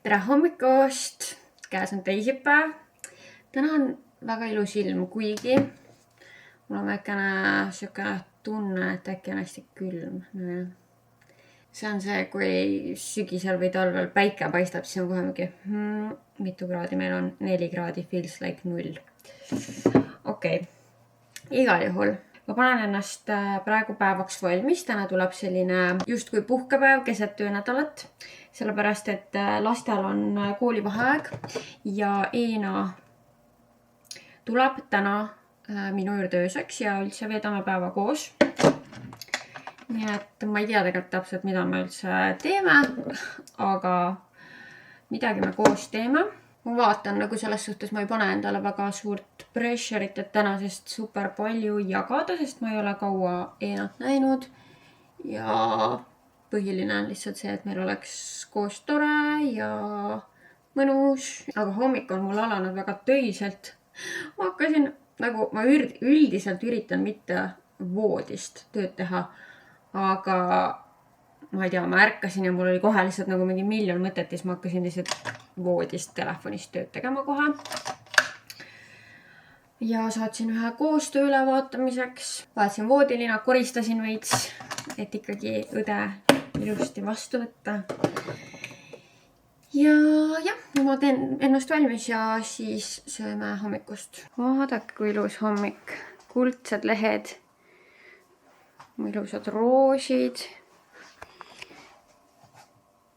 tere hommikust, käes on teisipäev. Täna on väga ilus ilm, kuigi mul on väikene siuke tunne, et äkki on hästi külm. See on see, kui sügisel või talvel päike paistab, siis on kohe mingi mitu kraadi meil on, 4 kraadi, feels like 0. Okei, igal juhul. Ma panen ennast praegu päevaks valmis. Täna tuleb selline justkui puhkepäev keset töönädalat, sellepärast et lastel on koolivaheaeg ja Eena tuleb täna minu juurde ööseks ja üldse veedame päeva koos. Nii et ma ei tea tegelikult täpselt, mida me üldse teeme, aga midagi me koos teeme. Ma vaatan nagu selles suhtes, ma ei pane endale väga suurt pressure'it, et tänasest super palju jagada, sest ma ei ole kaua Eenat näinud. Ja põhiline on lihtsalt see, et meil oleks koos tore ja mõnus. Aga hommik on mul alanud väga töiselt. Ma hakkasin, nagu ma üldiselt üritan mitte voodist tööd teha, aga ma ei tea, ma ärkasin ja mul oli kohe lihtsalt nagu mingi miljon mõtet ja siis ma hakkasin lihtsalt voodist telefonist tööd tegema kohe. Ja saatsin ühe koostöö ülevaatamiseks. Vaatasin voodilina, koristasin veits, et ikkagi õde ilusti vastu võtta. Ja nüüd ma teen ennast valmis ja siis sööme hommikust. Vaadake, kui ilus hommik. Kuldsed lehed. Ilusad roosid.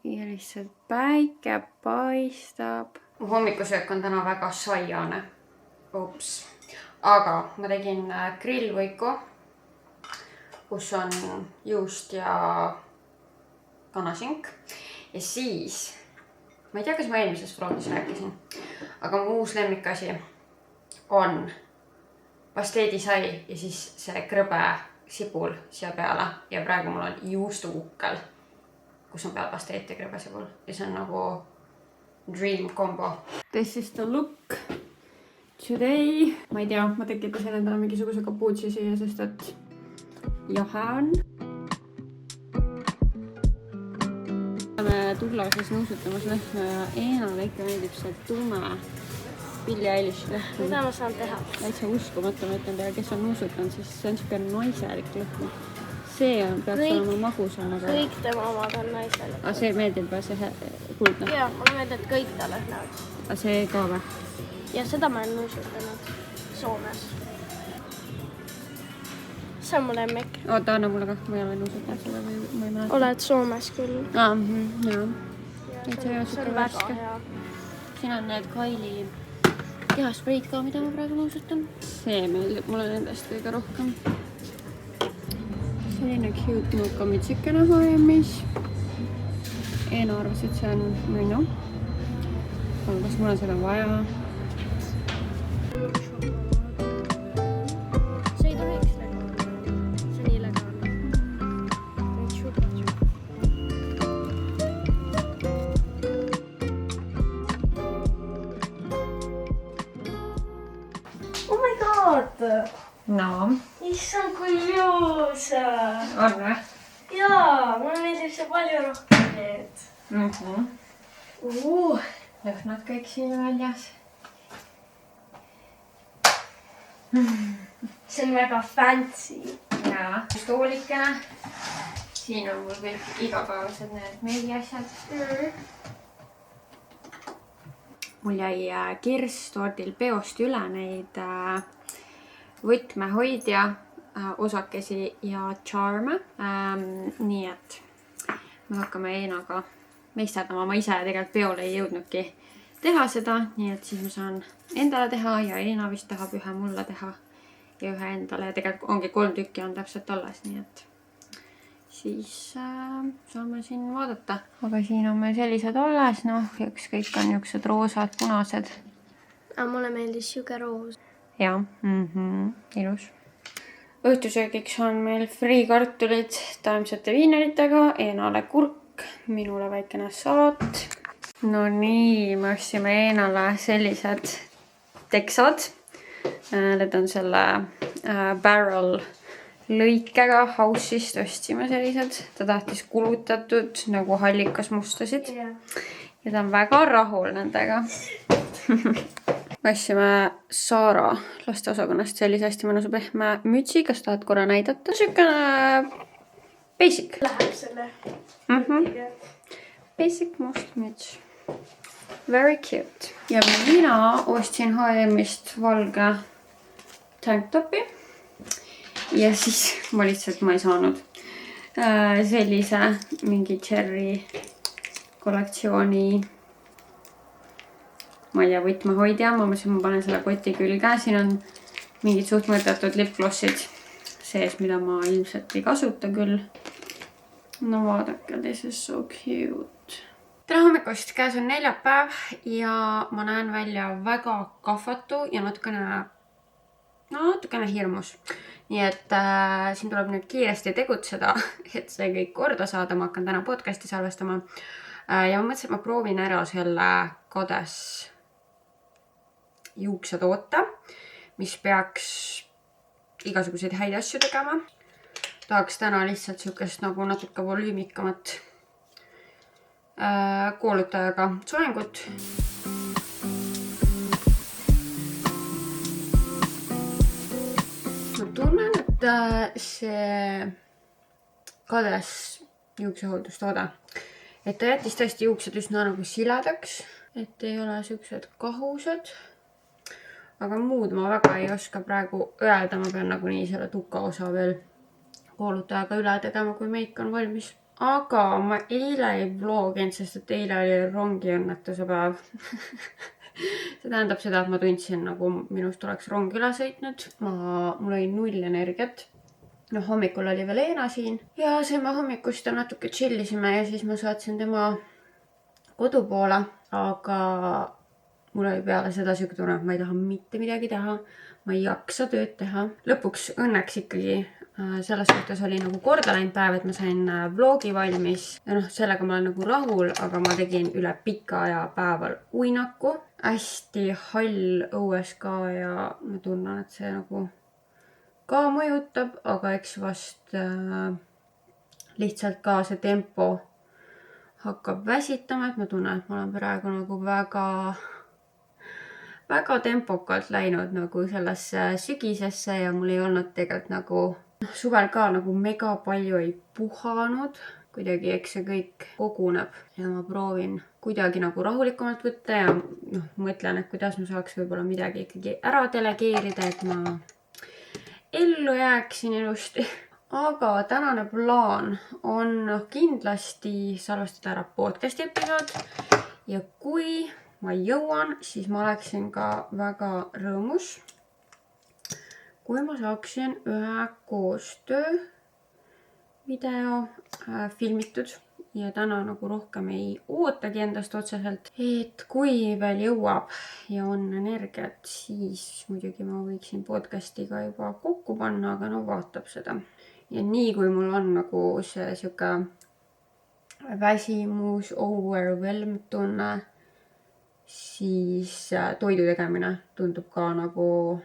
Ja lihtsalt päike paistab. Hommikusöök on täna väga saiane. Ups. Aga ma tegin grillvõiku, kus on juust ja kanasink. Ja siis, ma ei tea, kas ma eelmises vlogis rääkisin, aga mu uus lemmikasi on pasteedisai ja siis see krõbe sibul siia peale ja praegu mul on juustukukkel, kus on peal pasteet ja krõbe sibul ja see on nagu dream combo. This is the look today. Ma ei tea, ma tekitasin endale mingisuguse kapuutsi siia, sest et jahe on. Oleme Tuglauses nõusutamas lehme ja Eenale ikka meeldib see tume Billie Eilish lõhn. Mida ma saan teha? Täitsa uskumatu, ma ütlen teile, kes on nuusutanud, siis see on siuke naiselik lõhn. See peaks olema magusam. Kõik tema omad on naiselik. Aga see meeldib või see kuldne? Jaa, mulle meeldib, et kõik ta lõhnavad. Aga see ka või? Ja seda ma olen nuusutanud Soomes. See on mu lemmik. Oota, anna mulle ka, ma ei ole nuusutanud selle või ma ei mäleta. Oled Soomes küll. Jaa. See on väga hea. Siin on need Kaili kehaspreid ka, mida ma praegu nuusutan. See meeldib mulle nendest kõige rohkem. Selline cute nuukamitsükene hoiamis. Eena arvas, et see on minu. Aga kas mul on seda vaja? See ei tohiks legaalne. See on illegaalne. Need šupad. Oh my god! No. Issand, kui ilus! On või? Jaa, mulle meeldib see palju rohkem nüüd. Lõhnad kõik siin väljas. See on väga fancy. Jaa, toolikene. Siin on mul kõik igapäevased need meiasjad. Mul jäi kirstordil peost üle neid võtmehoidja osakesi ja charme. Nii et me hakkame Eenaga meisterdama. Ma ise tegelikult peole ei jõudnudki teha seda, nii et siis ma saan endale teha ja Eena vist tahab ühe mulle teha ja ühe endale. Ja tegelikult ongi 3 tükki on täpselt alles, nii et siis saame siin vaadata. Aga siin on meil sellised alles, noh, üks kõik on niuksed roosad, punased. Aga mulle meeldis siuke roos. Jaa, ilus. Õhtusöögiks on meil friikartulid taimsete viineritega, Eenale kurk, minule väikene salat. No nii, me ostsime Eenale sellised teksad. Need on selle barrel lõikega House'ist ostsime sellised. Ta tahtis kulutatud nagu hallikas mustasid. ja ta on väga rahul nendega. Ostsime Saara lasteosakonnast sellise hästi mõnusa pehme mütsi, kas tahad korra näidata? Sükene basic. Läheb selle. Basic must müts. Very cute. Ja mina ostsin H&M-ist valge tanktopi. Ja siis ma lihtsalt ei saanud sellise mingi cherry kollektsiooni ma ei tea, võtmehoidja. Ma mõtlesin, ma panen selle koti külge. Siin on mingid suht mõõdetud lipglossid sees, mida ma ilmselt ei kasuta küll. No vaadake, this is so cute. Täna hommikust käes on neljapäev ja ma näen välja väga kahvatu ja natukene hirmus. Nii et siin tuleb nüüd kiiresti tegutseda, et see kõik korda saada. Ma hakkan täna podcasti salvestama. Ja ma mõtlesin, et ma proovin ära selle Kades juuksetoote, mis peaks igasuguseid häid asju tegema. Tahaks täna lihtsalt sükest nagu natuke volüümikamat koolutajaga soengut. Ma tunnen, et see Kades juuksehooldustoode, et ta jättis tõesti juuksed üsna nagu siledaks, et ei ole siuksed kahused. Aga muud ma väga ei oska praegu öelda, ma pean nagu nii selle tuka osa veel koolutajaga üle tegema, kui meik on valmis. Aga ma eile ei vloginud, sest et eile oli rongiõnnetuse päev. See tähendab seda, et ma tundsin, nagu minust oleks rong üle sõitnud. Mul oli 0 energiat. No, hommikul oli veel Eena siin. Ja sõime hommikust ja natuke chillisime ja siis ma saatsin tema kodu poole. Aga mul oli peale seda siuke tunne, et ma ei taha mitte midagi teha. Ma ei jaksa tööd teha. Lõpuks õnneks ikkagi selles suhtes oli nagu korda läinud päev, et ma sain vlogi valmis. Ja sellega ma olen nagu rahul, aga ma tegin üle pika aja päeval uinaku. Hästi hall õues ka ja ma tunnen, et see nagu ka mõjutab, aga eks vast lihtsalt ka see tempo hakkab väsitama, et ma tunnen, et ma olen praegu nagu väga tempokalt läinud nagu sellesse sügisesse ja mul ei olnud tegelikult nagu suvel ka nagu mega palju ei puhanud. Kuidagi eks see kõik koguneb ja ma proovin kuidagi nagu rahulikumalt võtta ja mõtlen, et kuidas ma saaks võib-olla midagi ikkagi ära delegeerida, et ma ellu jääksin ilusti. Aga tänane plaan on kindlasti salvestada ära podcasti episood ja kui ma jõuan, siis ma oleksin ka väga rõõmus, kui ma saaksin ühe koostöö video filmitud ja täna nagu rohkem ei ootagi endast otseselt. Et kui veel jõuab ja on energiat, siis muidugi ma võiksin podcastiga juba kokku panna, aga no vaatab seda. Ja nii kui mul on nagu see siuke väsimus, overwhelm tunne, siis toidu tegemine tundub ka nagu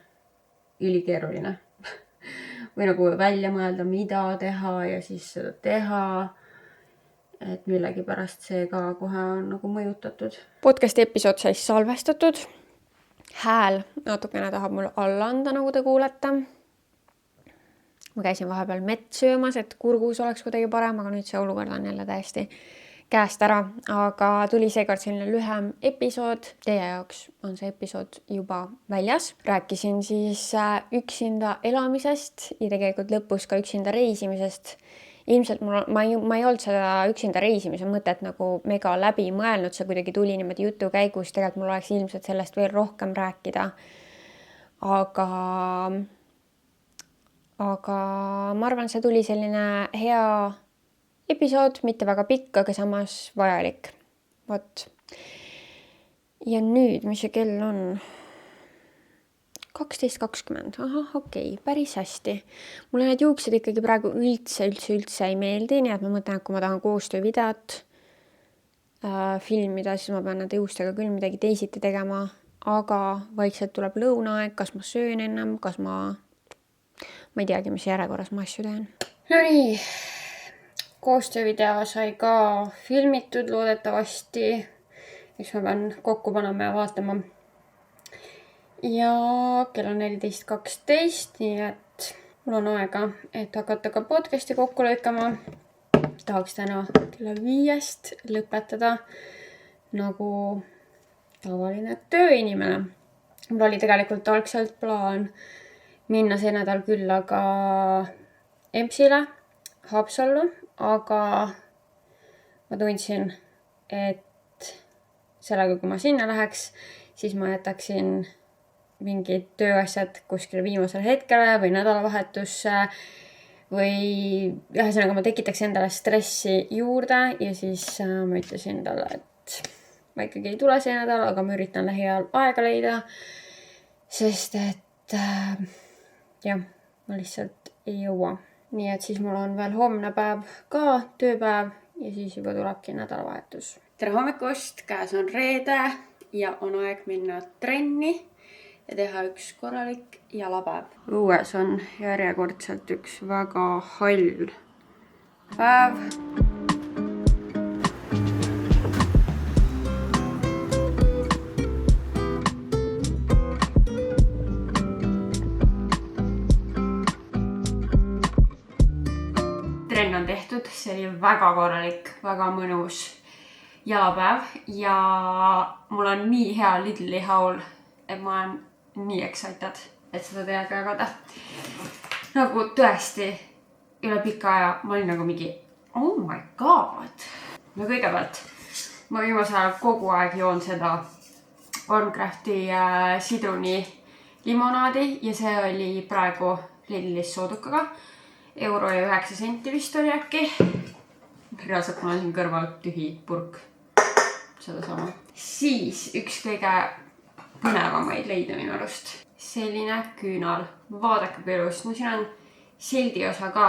ülikeeruline. Või nagu välja mõelda, mida teha ja siis seda teha. Et millegi pärast see ka kohe on nagu mõjutatud. Podcasti episood sai salvestatud. Hääl natukene tahab mul alla anda, nagu te kuulete. Ma käisin vahepeal mett söömas, et kurgus oleks kuidagi parem, aga nüüd see olukord on jälle täiesti käest ära, aga tuli seekord selline lühem episood. Teie jaoks on see episood juba väljas. Rääkisin siis üksinda elamisest ja tegelikult lõpus ka üksinda reisimisest. Ilmselt ma ei olnud seda üksinda reisimise mõtet nagu mega läbi mõelnud, see kuidagi tuli niimoodi jutu käigus. Tegelikult mul oleks ilmselt sellest veel rohkem rääkida. Aga ma arvan, see tuli selline hea episood, mitte väga pikk, aga samas vajalik. Vot. Ja nüüd, mis see kell on? 12:20. Ahah, okei, päris hästi. Mulle need juuksed ikkagi praegu üldse ei meeldi, nii et ma mõtlen, et kui ma tahan koostöövideot filmida, siis ma pean nende juustega küll midagi teisiti tegema. Aga vaikselt tuleb lõunaaeg, kas ma söön ennem, kas ma ei teagi, mis järjekorras ma asju teen. No nii. Koostöövideo sai ka filmitud loodetavasti mis ma pean kokku panema ja vaatama. Ja kell on 14.12, nii et mul on aega, et hakata ka podcasti kokku lõikama. Tahaks täna kella 5 lõpetada nagu tavaline tööinimene. Mul oli tegelikult algselt plaan minna see nädal külla ka EMS-ile, Haapsallu, aga ma tundsin, et sellega, kui ma sinna läheks, siis ma jätaksin mingid tööasjad kuskile viimasele hetkele või nädalavahetusse või ühesõnaga ma tekitaks endale stressi juurde ja siis ma ütlesin talle, et ma ikkagi ei tule see nädal, aga ma üritan lähiajal aega leida, sest et jah, ma lihtsalt ei jõua. Nii et siis mul on veel homne päev ka tööpäev ja siis juba tulebki nädalavahetus. Tere hommikust, käes on reede ja on aeg minna trenni ja teha üks korralik jalapäev. Õues on järjekordselt üks väga hall päev. Trenn on tehtud, see oli väga korralik, väga mõnus jalapäev ja mul on nii hea Lidli haul, et ma olen nii excited, et seda teiega jagada. Nagu tõesti üle pika aja ma olin nagu mingi oh my god. No kõigepealt ma viimasel ajal kogu aeg joon seda Farmcrafti sidruni limonaadi ja see oli praegu Lidlis soodukaga. €1.09 vist oli äkki. Reaalselt mul on siin kõrval tühi purk. Seda sama. Siis üks kõige põnevamaid leida minu arust. Selline küünal. Vaadake kui ilus. No siin on sildi osa ka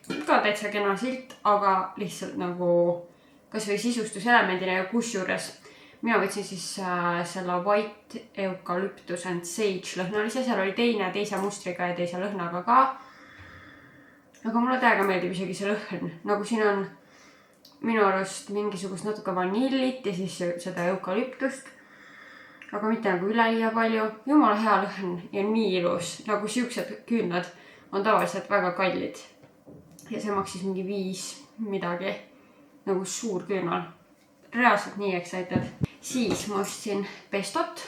täitsa kena silt, aga lihtsalt nagu kas või sisustuselemendina ja kusjuures mina võtsin siis selle White Eucalyptus and Sage lõhnalise. Seal oli teise mustriga ja teise lõhnaga ka. Aga mulle täiega meeldib isegi see lõhn. Nagu siin on minu arust mingisugust natuke vanillit ja siis seda eukalyptust. Aga mitte nagu üleliia palju. Jumala hea lõhn ja nii ilus. Nagu siuksed küünlad on tavaliselt väga kallid. Ja see maksis mingi 5 midagi. Nagu suur küünal. Reaalselt nii excited. Siis ma ostsin pestot.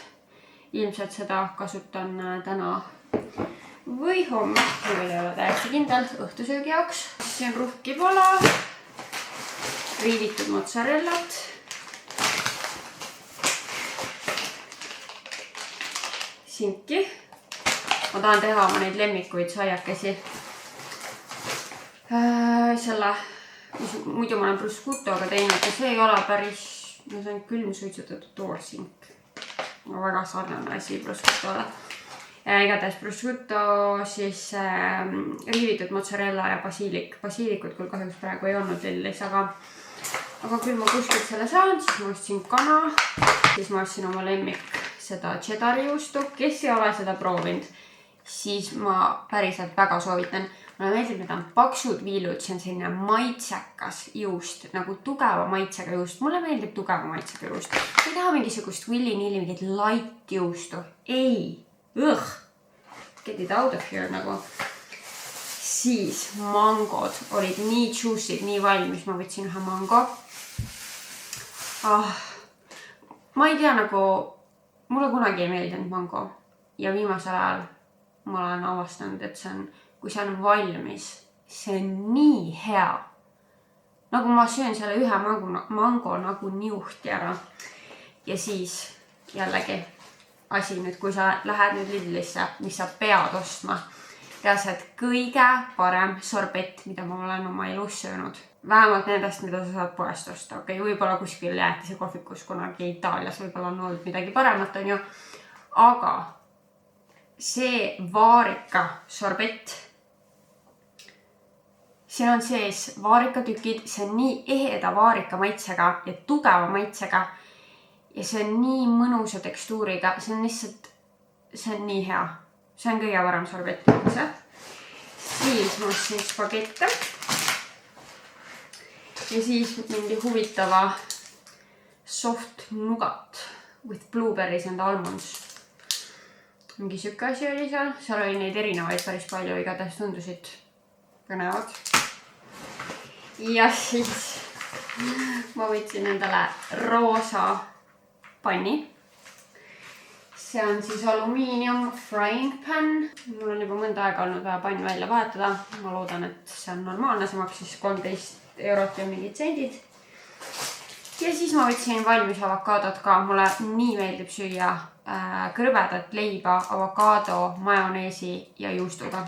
Ilmselt seda kasutan täna või homme, mul ei ole täiesti kindel, õhtusöögi jaoks. See on ruhkipala, riivitud mozzarellat, sinki. Ma tahan teha oma neid lemmikuid saiakesi. Selle, muidu ma olen prosciuttoga teinud ja see ei ole päris, no see on külmsuitsutatud toorsink. Väga sarnane asi prosciuttole. Igatahes prosciutto, siis riivitud mozzarella ja basiilik. Basiilikut küll kahjuks praegu ei olnud Lidlis, aga küll ma kuskilt selle saan, siis ma ostsin kana. Siis ma ostsin oma lemmik seda cheddari juustu. Kes ei ole seda proovinud, siis ma päriselt väga soovitan. Mulle meeldib, need on paksud viilud, see on selline maitsekas juust, nagu tugeva maitsega juust. Mulle meeldib tugeva maitsega juust. Ma ei taha mingisugust willy-nilli, mingit light juustu. Ei. Ugh, get it out of here nagu. Siis mangod olid nii juicy'd, nii valmis, ma võtsin ühe mango. Ma ei tea nagu, mulle kunagi ei meeldinud mango. Ja viimasel ajal ma olen avastanud, et see on, kui see on valmis, see on nii hea. Nagu ma söön selle ühe mango nagu niuhti ära. Ja siis jällegi asi nüüd, kui sa lähed nüüd Lidlisse, mis sa pead ostma. Reaalselt kõige parem sorbett, mida ma olen oma elus söönud. Vähemalt nendest, mida sa saad poest osta. Okei, võib-olla kuskil jäätise kohvikus kunagi Itaalias võib-olla on olnud midagi paremat, on ju. Aga see vaarika sorbett, siin on sees vaarikatükid, see on nii eheda vaarika maitsega ja tugeva maitsega. Ja see on nii mõnusa tekstuuriga, see on lihtsalt, see on nii hea. See on kõige parem sorbett. Siis ma ostsin spagette. Ja siis mingi huvitava soft nougat with blueberries and almonds. Mingi siuke asi oli seal. Seal oli neid erinevaid päris palju, igatahes tundusid põnevad. Ja siis ma võtsin endale roosa panni. See on siis alumiinium frying pan. Mul on juba mõnda aega olnud vaja pann välja vahetada. Ma loodan, et see on normaalne. See maksis 13 eurot ja mingid sendid. Ja siis ma võtsin valmis avokaadot ka. Mulle nii meeldib süüa krõbedat leiba, avokaado, majoneesi ja juustuga.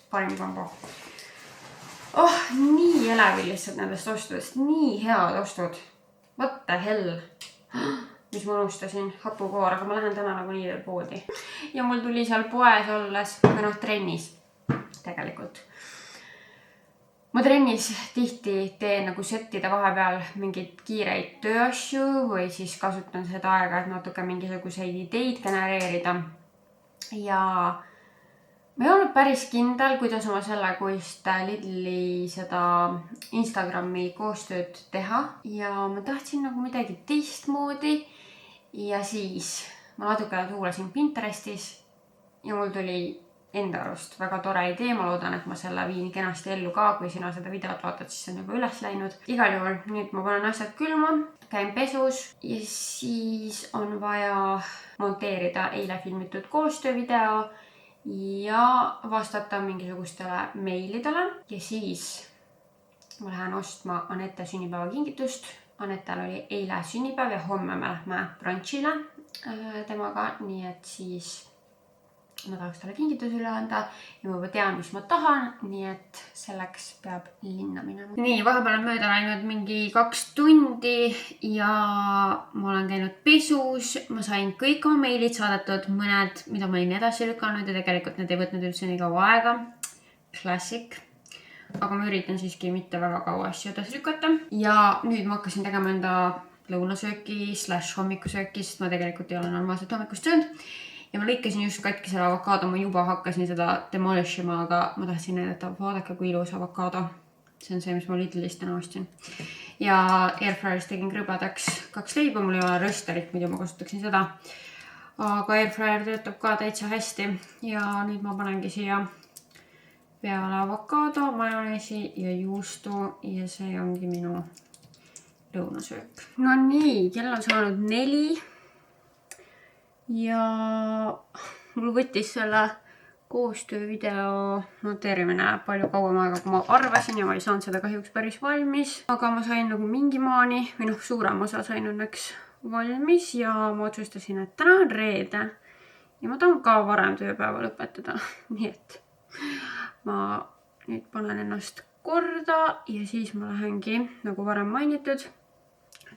Parim kombo. Nii elevil lihtsalt nendest ostudest. Nii head ostud. What the hell? Mis ma unustasin hapukoor, aga ma lähen täna nagu nii veel poodi. Ja mul tuli seal poes olles, või trennis tegelikult. Ma trennis tihti teen nagu settida vahepeal mingid kiireid tööasju või siis kasutan seda aega, et natuke mingisuguseid ideid genereerida. Ja ma ei olnud päris kindel, kuidas oma sellekoist Lidli seda Instagrami koostööd teha. Ja ma tahtsin nagu midagi teistmoodi. Ja siis ma natuke tuulasin Pinterestis ja mul tuli enda arust väga tore idee. Ma loodan, et ma selle viin kenasti ellu ka. Kui sina seda videot vaatad, siis on juba üles läinud. Igal juhul nüüd ma panen asjad külma, käin pesus ja siis on vaja monteerida eile filmitud koostöövideo ja vastata mingisugustele meilidele. Ja siis ma lähen ostma Anette sünnipäeva kingitust. Anettal oli eile sünnipäev ja homme me lähme brunchile temaga, nii et siis ma tahaks talle kingitus üle anda ja ma juba tean, mis ma tahan, nii et selleks peab linna minema. Nii, vahepeal on mööda läinud mingi 2 tundi ja ma olen käinud pesus. Ma sain kõik oma meilid saadetud, mõned, mida ma olin edasi lükanud ja tegelikult need ei võtnud üldse nii kaua aega. Classic. Aga ma üritan siiski mitte väga kaua asju edasi lükata. Ja nüüd ma hakkasin tegema enda lõunasööki / hommikusööki, sest ma tegelikult ei ole normaalselt hommikust söönud. Ja ma lõikasin just katki selle avokaado, ma juba hakkasin seda demolishima, aga ma tahtsin näidata, vaadake kui ilus avokaado. See on see, mis ma Lidlist täna ostsin. Ja airfryers tegin krõbedaks 2 leiba, mul ei ole rösterit, muidu ma kasutaksin seda. Aga airfryer töötab ka täitsa hästi ja nüüd ma panengi siia peale avokaado, majoneesi ja juustu ja see ongi minu lõunasöök. No nii, kell on saanud 4 ja mul võttis selle koostöövideo monteerimine palju kauem aega, kui ma arvasin ja ma ei saanud seda kahjuks päris valmis. Aga ma sain nagu mingi maani, või suurem osa sain õnneks valmis ja ma otsustasin, et täna on reede ja ma tahan ka varem tööpäeva lõpetada. Nii et ma nüüd panen ennast korda ja siis ma lähengi, nagu varem mainitud,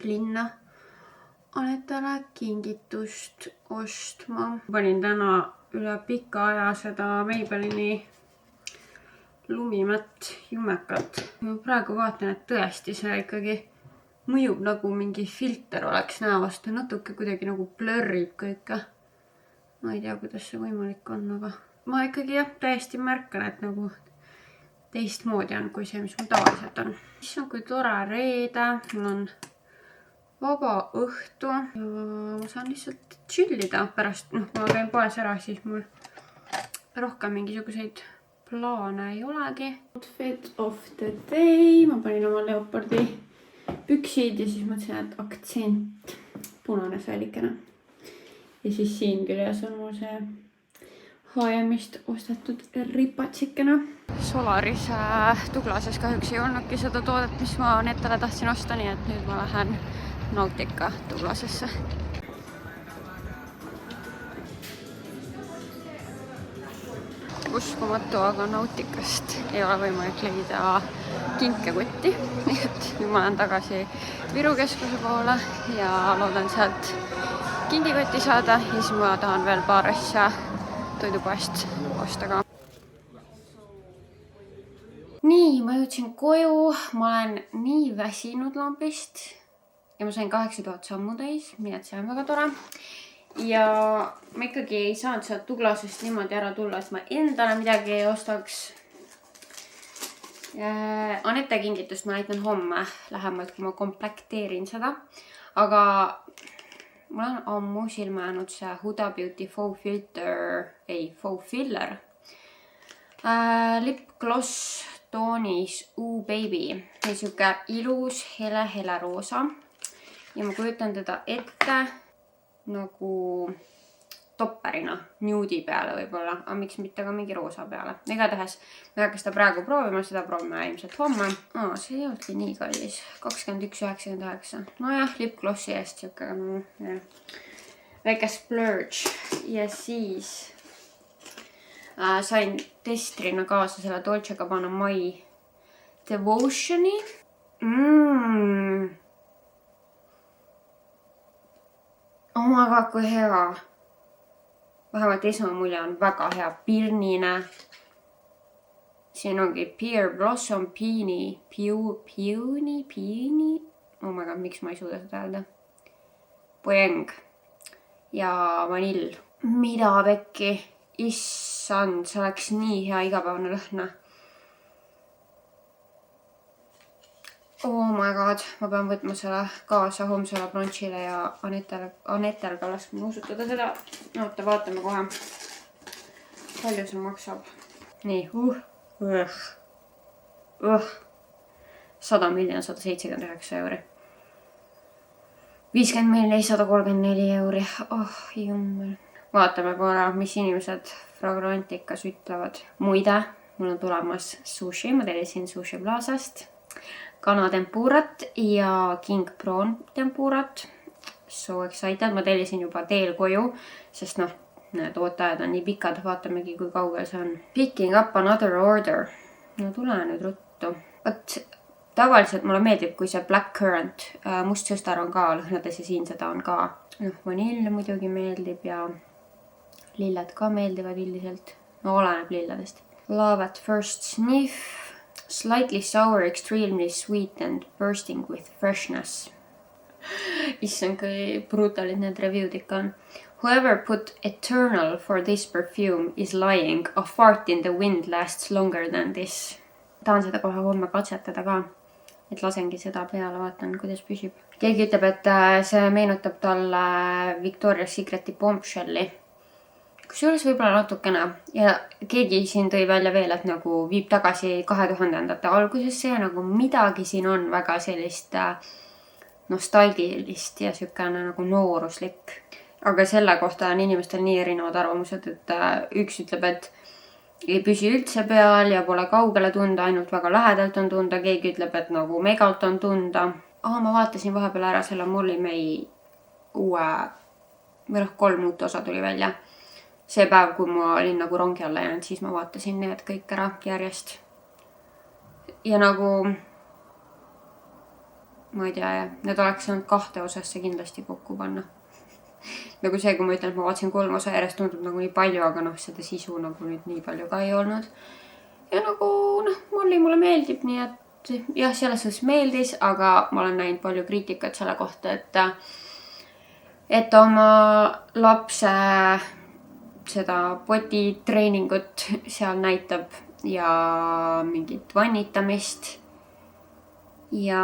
linna Anetale kingitust ostma. Panin täna üle pika aja seda Maybellini lumimätt jumekat. Ma praegu vaatan, et tõesti see ikkagi mõjub nagu mingi filter oleks näost ja natuke kuidagi nagu blurrib kõike. Ma ei tea, kuidas see võimalik on, aga ma ikkagi täiesti märkan, et nagu teistmoodi on kui see, mis mul tavaliselt on. Mis on kui tore reede, mul on vaba õhtu ja ma saan lihtsalt chillida pärast. Kui ma käin poes ära, siis mul rohkem mingisuguseid plaane ei olegi. Outfit of the day. Ma panin oma leopardi püksid ja siis mõtlesin, et aktsent punane säilikene. Ja siis siin küljes on mul see H&M-ist ostetud ripatsikena. Solaris Douglases kahjuks ei olnudki seda toodet, mis ma Anetale tahtsin osta, nii et nüüd ma lähen Nautica Douglasesse. Uskumatu, aga Nauticast ei ole võimalik leida kinkekotti, nii et nüüd ma lähen tagasi Viru keskuse poole ja loodan sealt kingikotti saada ja siis ma tahan veel paar asja toidupoest osta ka. Nii, ma jõudsin koju, ma olen nii väsinud lambist ja ma sain 8000 sammu täis, nii et see on väga tore. Ja ma ikkagi ei saanud sealt Douglasest niimoodi ära tulla, et ma endale midagi ei ostaks. Anette kingitust ma näitan homme lähemalt, kui ma komplekteerin seda. Aga mul on ammu silma jäänud see Huda Beauty Faux Filler lip gloss toonis Ooh Baby. See on siuke ilus hele roosa. Ja ma kujutan teda ette nagu topperina nuudi peale võib-olla, aga miks mitte ka mingi roosa peale. Igatahes ma ei hakka seda praegu proovima, seda proovime ilmselt homme. See ei olnudki nii kallis, 21,99. Nojah, lipglossi eest siuke väike splurge. Ja siis sain testrina kaasa selle Dolce & Gabbana My Devotiooni. Oh my god, kui hea. Vähemalt esmamulje on väga hea, pirnine. Siin ongi Pear Blossom, Peony. Oh my god, miks ma ei suuda seda öelda? Poeng ja vanill. Mida pekki? Issand, see oleks nii hea igapäevane lõhna. Oh my god, ma pean võtma selle kaasa homsele brunchile ja Anettel ka laskma nuusutada seda. Oota, vaatame kohe. Palju see maksab? Nii, 100 miljonit 179 euri. 50 miljonit 134 euri. Oh, jummel. Vaatame korra, mis inimesed Fragranticas ütlevad. Muide, mul on tulemas sushi. Ma tellisin Sushi Plazast kanatempurat ja King Prawn tempurat. So excited. Ma tellisin juba teel koju, sest need ootajad on nii pikad. Vaatamegi, kui kaugel see on. Picking up another order. No tule nüüd ruttu. Tavaliselt mulle meeldib, kui see blackcurrant, must sõstar on ka lõhnades ja siin seda on ka. Vanill muidugi meeldib ja lilled ka meeldivad üldiselt. No oleneb lilledest. Love at first sniff. Slightly sour, extremely sweet and bursting with freshness. Issand, kui brutalid need review'd ikka on. Whoever put eternal for this perfume is lying. A fart in the wind lasts longer than this. Tahan seda kohe homme katsetada ka. Et lasengi seda peale, vaatan, kuidas püsib. Keegi ütleb, et see meenutab talle Victoria's Secreti Bombshelli. Kusjuures võib-olla natukene. Ja keegi siin tõi välja veel, et nagu viib tagasi 2000-ndate algusesse ja nagu midagi siin on väga sellist nostalgilist ja sükene nagu nooruslik. Aga selle kohta on inimestel nii erinevad arvamused, et üks ütleb, et ei püsi üldse peal ja pole kaugele tunda, ainult väga lähedalt on tunda. Keegi ütleb, et nagu megalt on tunda. Ma vaatasin vahepeal ära selle Molly May uue, või 3 uut osa tuli välja. See päev, kui ma olin nagu rongi alla jäänud, siis ma vaatasin need kõik ära järjest. Ja nagu, ma ei tea, need oleks saanud 2 osasse kindlasti kokku panna. Nagu see, kui ma ütlen, et ma vaatasin 3 osa järjest, tundub nagu nii palju, aga seda sisu nagu nüüd nii palju ka ei olnud. Ja nagu, Molly mulle meeldib, nii et jah, selles suhtes meeldis, aga ma olen näinud palju kriitikat selle kohta, et oma lapse seda potitreeningut seal näitab ja mingit vannitamist. Ja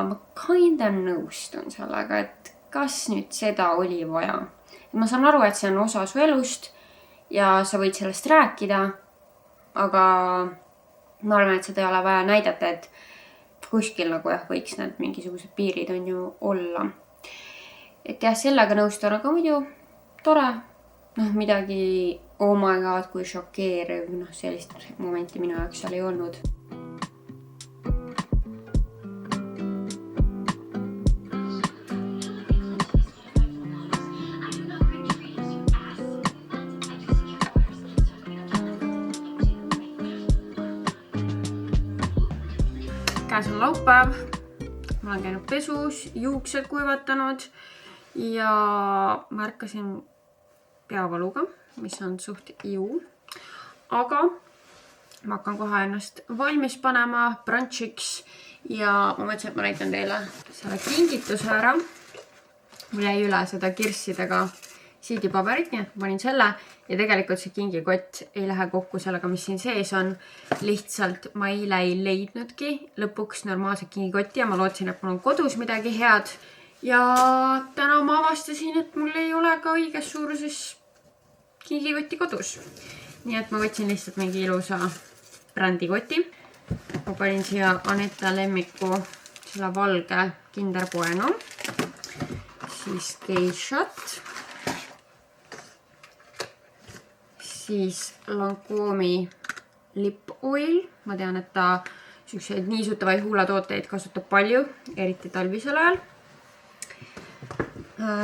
ma kinda nõustun sellega, et kas nüüd seda oli vaja. Ma saan aru, et see on osa su elust ja sa võid sellest rääkida, aga ma arvan, et seda ei ole vaja näidata, et kuskil nagu võiks need mingisugused piirid on ju olla. Et jah, sellega nõustun, aga muidu tore. Midagi, oh my god, kui šokeeriv, sellist momenti minu jaoks seal ei olnud. Käes on laupäev, ma olen käinud pesus, juuksed kuivatanud ja märkasin peavaluga, mis on suht ju. Aga ma hakkan kohe ennast valmis panema brunchiks ja ma mõtlesin, et ma näitan teile selle kingituse ära. Mul jäi üle seda kirssidega sildipaberit, nii et ma panin selle ja tegelikult see kingikott ei lähe kokku sellega, mis siin sees on. Lihtsalt ma eile ei leidnudki lõpuks normaalset kingikotti ja ma lootsin, et mul on kodus midagi head. Ja täna ma avastasin, et mul ei ole ka õiges suuruses kingikotti kodus. Nii et ma võtsin lihtsalt mingi ilusa brändikoti. Ma panin siia Aneta lemmiku selle valge Kinder Bueno. Siis Geishat. Siis Lancôme'i lip oil. Ma tean, et ta selliseid niisutavaid huulatooteid kasutab palju, eriti talvisel ajal.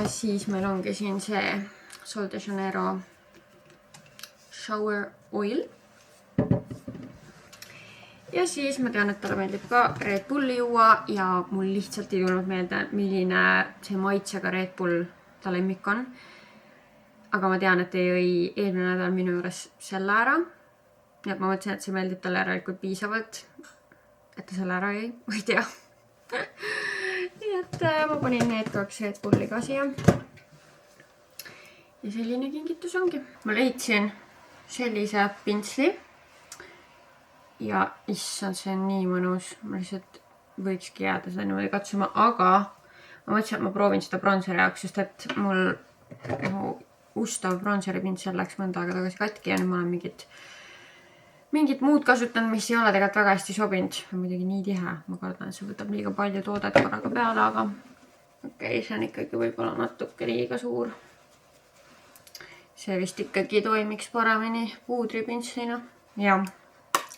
Siis meil ongi siin see Sol de Janeiro shower oil. Ja siis ma tean, et talle meeldib ka Red Bulli juua ja mul lihtsalt ei tulnud meelde, milline see maitsega Red Bull ta lemmik on. Aga ma tean, et ei jõi eelmine nädal minu juures selle ära. Ja ma mõtlesin, et see meeldib talle järelikult piisavalt, et ta selle ära jõi, ma ei tea. Nii et ma panin need 2 Red Bulli ka siia. Ja selline kingitus ongi. Ma leidsin sellise pintsli. Ja issand, see on nii mõnus. Ma lihtsalt võikski jääda seda niimoodi katsuma, aga ma mõtlesin, et ma proovin seda bronseri jaoks, sest et mul ustav bronseri pintsel läks mõnda aega tagasi katki ja nüüd ma olen mingit muud kasutanud, mis ei ole tegelikult väga hästi sobinud. Muidugi nii tihe. Ma kardan, et see võtab liiga palju toodet korraga peale, aga okei, see on ikkagi võib-olla natuke liiga suur. See vist ikkagi toimiks paremini puudripintslina. Ja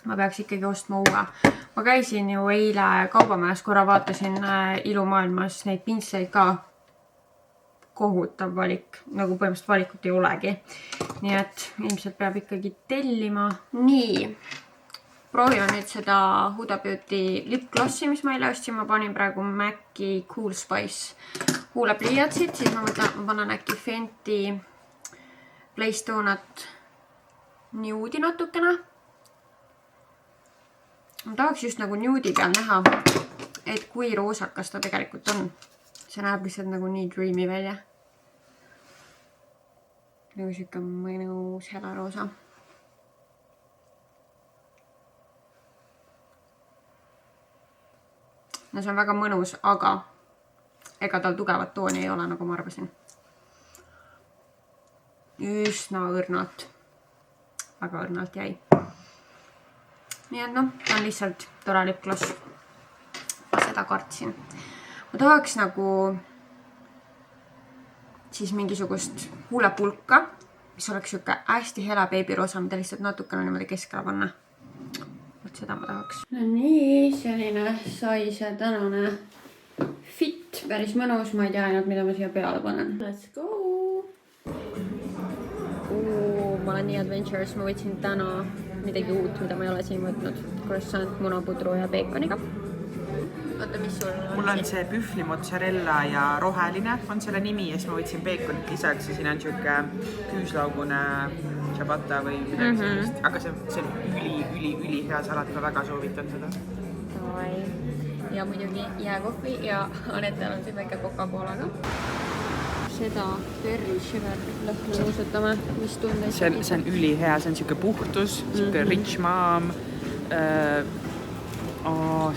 ma peaks ikkagi ostma uue. Ma käisin ju eile kaubamajas, korra vaatasin ilumaailmas neid pintsleid ka. Kohutav valik, nagu põhimõtteliselt valikut ei olegi. Nii et ilmselt peab ikkagi tellima. Nii, proovime nüüd seda Huda Beauty lip glossi, mis ma eile ostsin. Ma panin praegu MAC'i Cool Spice huulepliiatsid, siis ma panen äkki Fenty Blaze Donut nude'i natukene. Ma tahaks just nagu nude'i peal näha, et kui roosakas ta tegelikult on. See näeb lihtsalt nagu nii dreamy välja. Nagu siuke mõnus helaroosa. No see on väga mõnus, aga ega tal tugevat tooni ei ole, nagu ma arvasin. Üsna õrnalt. Väga õrnalt jäi. Nii et noh, ta on lihtsalt tore lipgloss. Ma seda kartsin. Ma tahaks nagu siis mingisugust huulepulka, mis oleks siuke hästi hela beebiroosa, mida lihtsalt natukene niimoodi keskele panna. Võt seda ma tahaks. No nii, selline sai see tänane fit. Päris mõnus, ma ei tea ainult, mida ma siia peale panen. Let's go! Ma olen nii adventures, ma võtsin täna midagi uut, mida ma ei ole siin võtnud. Croissant, munapudru ja beekoniga. Oota, mis sul on? Mul on see pühvli mozzarella ja roheline on selle nimi ja siis ma võtsin beekonit lisaks ja siin on siuke küüslaugune ciabatta või midagi sellist. Aga see on üli hea salat, ma väga soovitan seda. Ja muidugi jääkohvi ja Anetal on siin väike Coca-Colaga. Seda berry shiver lõhna nuusutame, mis tunde. See on üli hea, see on siuke puhtus, siuke rich mom.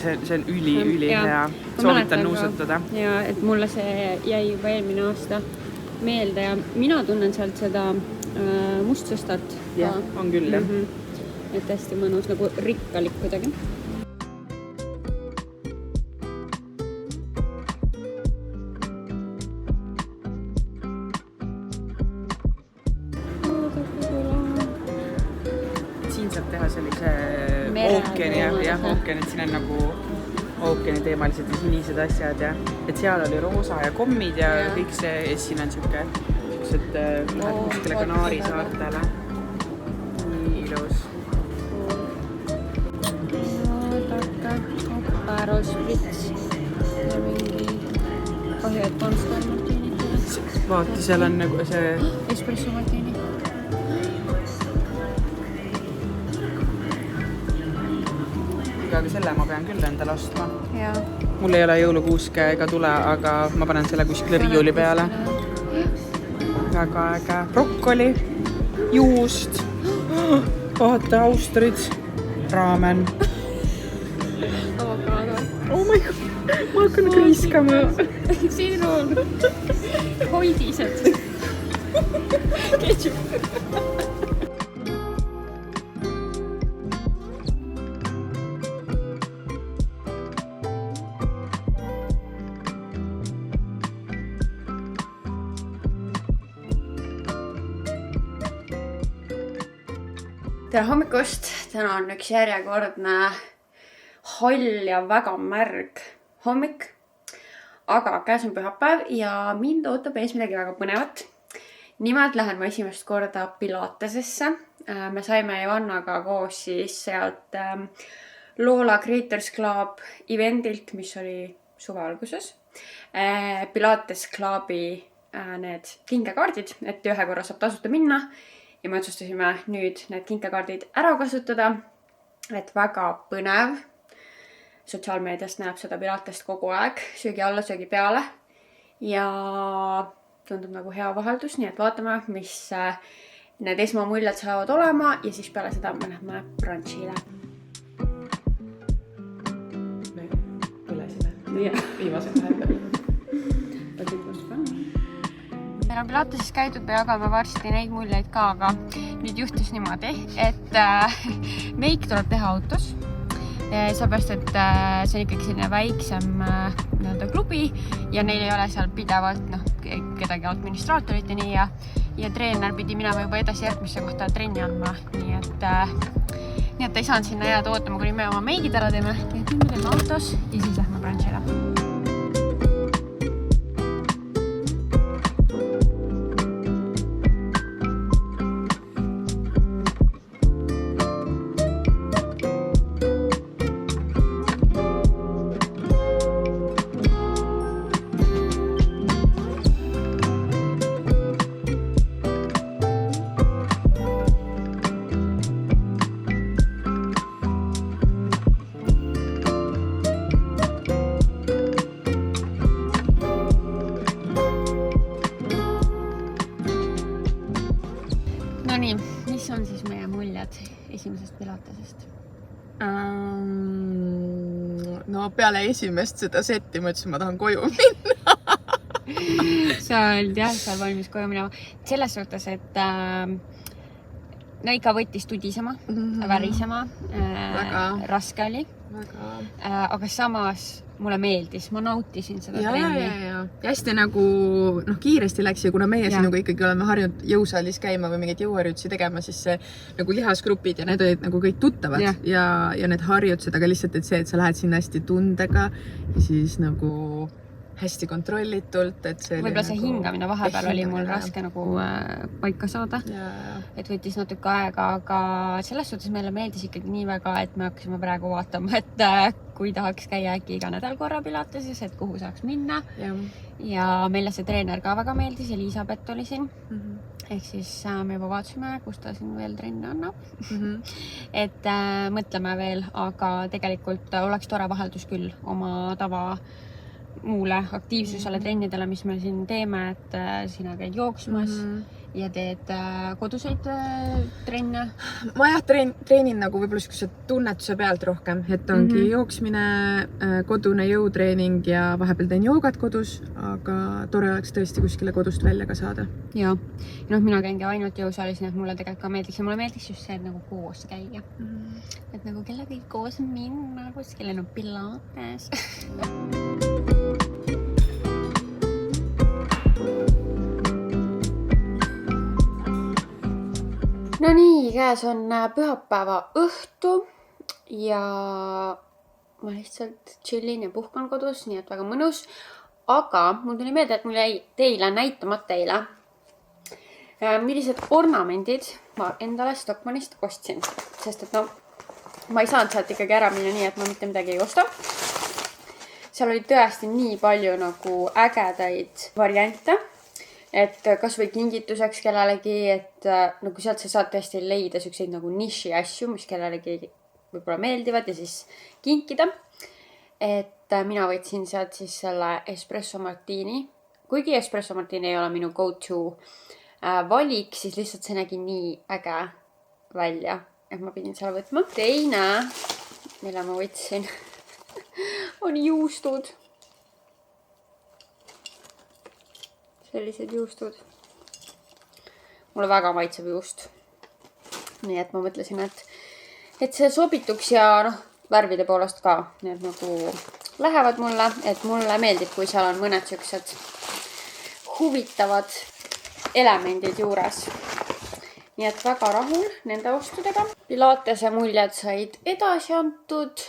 See on üli hea. Soovitan nuusutada. Ja, et mulle see jäi juba eelmine aasta meelde ja mina tunnen sealt seda mustsõstat. Ja, on küll jah. Et hästi mõnus, nagu rikkalik kuidagi. Siin saab teha sellise ookeani ja ookean, et siin on nagu ookeani teemalised ja sinised asjad ja et seal oli roosa ja kommid ja kõik see ja siin on siuksed lähed kuskile Kanaari saartele. Nii ilus. Opäroosprits ja mingi kahju, et Monster Martini. Vaata, seal on nagu see espresso Martini. Aga selle ma pean küll endale ostma. Ja. Mul ei ole jõulukuuske ega tule, aga ma panen selle kuskile riiuli peale. väga äge. Brokkoli, juust, vaata, austrid, raamen. Avokaado. Oh my god, ma hakkan kriiskama. Sidrun. Hoidised. Ketchup. tere hommikust! Täna on üks järjekordne hall ja väga märg hommik. Aga käes on pühapäev ja mind ootab ees midagi väga põnevat. Nimelt lähen ma esimest korda Pilatesesse. Me saime Joannaga koos siis sealt Loola Creators Club evendilt, mis oli suve alguses. Pilates Clubi need kinkekaardid, et ühe korra saab tasuta minna. Ja me otsustasime nüüd need kinkekaardid ära kasutada, et väga põnev. Sotsiaalmeediast näeb seda Pilatest kogu aeg, söögi alla, söögi peale. Ja tundub nagu hea vaheldus, nii et vaatame, mis need esmamuljad saavad olema ja siis peale seda me lähme brunchile. Me põlesime viimased vahepeal. Meil on Pilateses käidud, me jagame varsti neid muljeid ka, aga nüüd juhtus niimoodi, et meik tuleb teha autos. Seepärast, et see on ikkagi selline väiksem klubi ja neil ei ole seal pidevalt kedagi administraatorit ja nii ja treener pidi minema juba edasi järgmisse kohta trenni andma. Nii et ei saanud sinna jääda ootama, kuni me oma meigid ära teeme. Nii et nüüd me teeme autos ja siis lähme brunchile. Nonii, mis on siis meie muljed esimesest Pilatesest? No peale esimest seda setti ma ütlesin, ma tahan koju minna. Sa olid jah, seal valmis koju minema. Selles suhtes, et no ikka võttis tudisema, värisema, raske oli. Aga samas mulle meeldis, ma nautisin seda trenni. Ja hästi nagu kiiresti läks ja kuna meie siin nagu ikkagi oleme harjunud jõusaalis käima või mingeid jõuharjutusi tegema, siis see nagu lihasgrupid ja need olid nagu kõik tuttavad ja need harjutused, aga lihtsalt et see, et sa lähed sinna hästi tundega ja siis nagu hästi kontrollitult, et see võib-olla see nagu hingamine vahepeal oli mul raske nagu paika saada, et võttis natuke aega, aga selles suhtes meile meeldis ikkagi nii väga, et me hakkasime praegu vaatama, et kui tahaks käia äkki iga nädal korra Pilateses, et kuhu saaks minna ja meile see treener ka väga meeldis, Elisabeth oli siin ehk siis me juba vaatasime, kus ta siin veel trenni annab et mõtleme veel, aga tegelikult oleks tore vaheldus küll oma tava muule aktiivsusele trennidele, mis me siin teeme, et sina käid jooksmas ja teed koduseid trenne. Ma jah treenin nagu võib-olla sellise tunnetuse pealt rohkem, et ongi jooksmine, kodune jõutreening ja vahepeal teen joogat kodus, aga tore oleks tõesti kuskile kodust välja ka saada. Ja mina käingi ainult jõusaalis, nii et mulle tegelikult ka meeldiks ja mulle meeldiks just see, et nagu koos käia. Et nagu kellega koos minna kuskile Pilates. No nii, käes on pühapäeva õhtu ja ma lihtsalt chillin ja puhkan kodus, nii et väga mõnus. Aga mul tuli meelde, et mul jäi teile näitamata eile, millised ornamendid ma endale Stockmannist ostsin. Sest et ma ei saanud sealt ikkagi ära minna nii, et ma mitte midagi ei osta. Seal oli tõesti nii palju nagu ägedaid variante. Et kas või kingituseks kellelegi, et nagu sealt sa saad tõesti leida selliseid nagu niši asju, mis kellelegi võib-olla meeldivad ja siis kinkida. Et mina võtsin sealt siis selle espresso martini. Kuigi espresso martini ei ole minu go-to valik, siis lihtsalt see nägi nii äge välja, et ma pidin selle võtma. Teine, mille ma võtsin, on juustud. Sellised juustud. Mulle väga maitseb juust. Nii et ma mõtlesin, et see sobituks ja noh, värvide poolest ka. Need nagu lähevad mulle, et mulle meeldib, kui seal on mõned siuksed huvitavad elemendid juures. Nii et väga rahul nende ostudega. Pilatese muljed said edasi antud.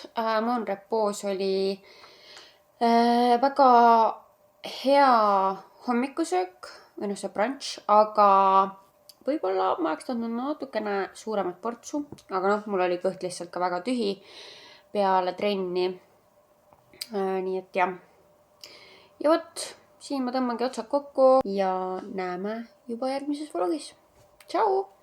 Mon Repos oli väga hea hommikusöök või see brunch, aga võib-olla ma oleks tahtnud natukene suuremat portsu, aga noh, mul oli kõht lihtsalt ka väga tühi peale trenni. Nii et jah. Ja võt, siin ma tõmbangi otsad kokku ja näeme juba järgmises vlogis. Tšau!